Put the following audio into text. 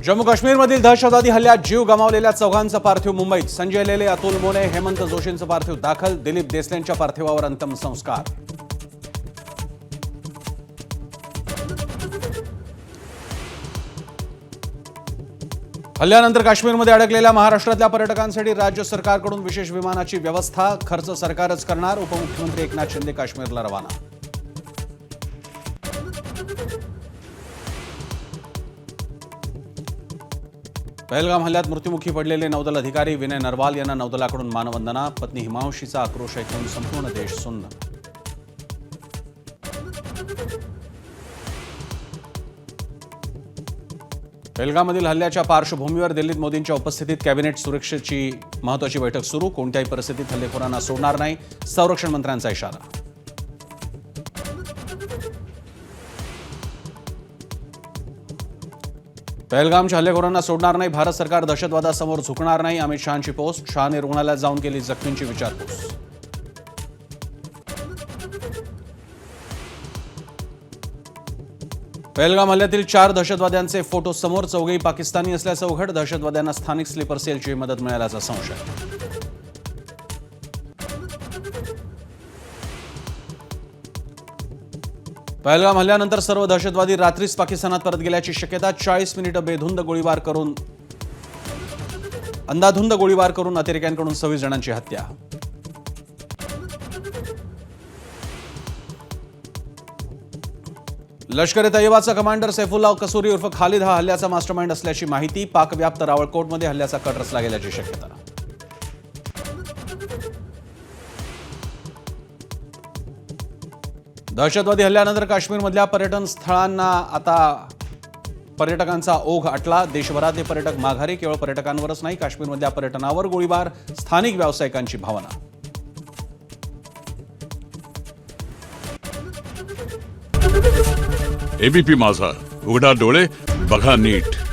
जम्मू काश्मीरमधील दहशतवादी हल्ल्यात जीव गमावलेल्या चौघांचं पार्थिव मुंबईत. संजय लेले, अतुल मोने, हेमंत जोशींचं पार्थिव दाखल. दिलीप देसलेंच्या पार्थिवावर अंत्यसंस्कार. हल्ल्यानंतर काश्मीरमध्ये अडकलेल्या महाराष्ट्रातल्या पर्यटकांसाठी राज्य सरकारकडून विशेष विमानाची व्यवस्था. खर्च सरकारच करणार. उपमुख्यमंत्री एकनाथ शिंदे काश्मीरला रवाना. पहलगाम हल्ल्यात मृत्युमुखी पडलेले नौदल अधिकारी विनय नरवाल यांना नौदलाकडून मानवंदना. पत्नी हिमांशीचा आक्रोश ऐकून संपूर्ण देश सुन्न. पहलगाममधील हल्ल्याच्या पार्श्वभूमीवर दिल्लीत मोदींच्या उपस्थितीत कॅबिनेट सुरक्षेची महत्त्वाची बैठक सुरू. कोणत्याही परिस्थितीत हल्लेखोरांना सोडणार नाही, संरक्षण मंत्र्यांचा इशारा. पहलगामच्या हल्लेखोरांना सोडणार नाही, भारत सरकार दहशतवादासमोर झुकणार नाही. अमित शहांची पोस्ट. शहाने रुग्णालयात जाऊन केली जखमींची विचारपूस. पहलगाम हल्ल्यातील 4 दहशतवाद्यांचे फोटो समोर. चौघेही पाकिस्तानी असल्याचं उघड. दहशतवाद्यांना स्थानिक स्लीपर सेलची मदत मिळाल्याचा संशय. पहलगाम हल्ल्यानंतर सर्व दहशतवादी रात्रीच पाकिस्तानात परत गेल्याची शक्यता. 40 मिनिटं अंधाधुंद गोळीबार करून अतिरेक्यांकडून 26 जणांची हत्या. लष्कर ए तैयबाचा कमांडर सैफुल्लाह कसूरी उर्फ खालिद हा हल्ल्याचा मास्टरमाइंड असल्याची माहिती. पाकव्याप्त रावळकोटमध्ये हल्ल्याचा कट रचला गेल्याची शक्यता. दहशतवादी हल्ल्यानंतर काश्मीरमधल्या पर्यटन स्थळांना आता पर्यटकांचा ओघ आटला. देशभरातले पर्यटक माघारी. केवळ पर्यटकांवरच नाही, काश्मीरमधल्या पर्यटनावर गोळीबार. स्थानिक व्यावसायिकांची भावना. एबीपी माझा, उघडा डोळे बघा नीट.